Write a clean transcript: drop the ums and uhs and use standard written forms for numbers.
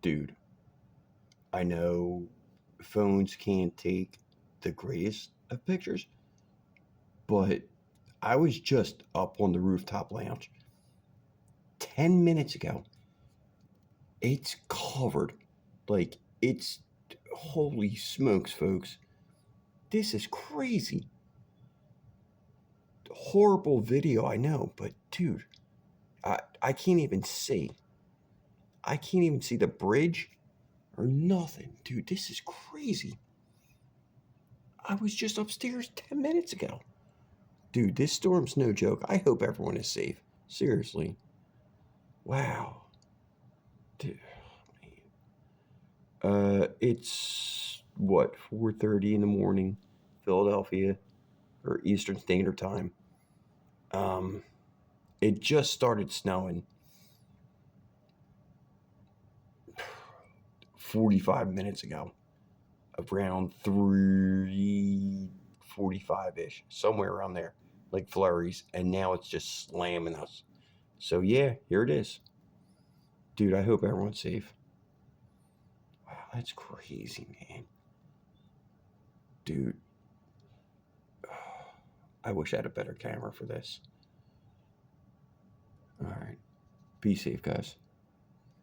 Dude, I know phones can't take the greatest of pictures, but I was just up on the rooftop lounge 10 minutes ago. It's covered. Like, it's holy smokes, folks. This is crazy. Horrible video, I know, but dude, I can't even see. I can't even see the bridge or nothing. Dude, this is crazy. I was just upstairs 10 minutes ago. Dude, this storm's no joke. I hope everyone is safe. Seriously. Wow. Dude, it's what, 4:30 in the morning, Philadelphia, or Eastern Standard Time. Um, it just started snowing 45 minutes ago, around 3:45 ish, somewhere around there, like flurries, and now it's just slamming us. So yeah, here it is, dude. I hope everyone's safe. Wow, that's crazy, man. Dude, I wish I had a better camera for this. All right, be safe, guys.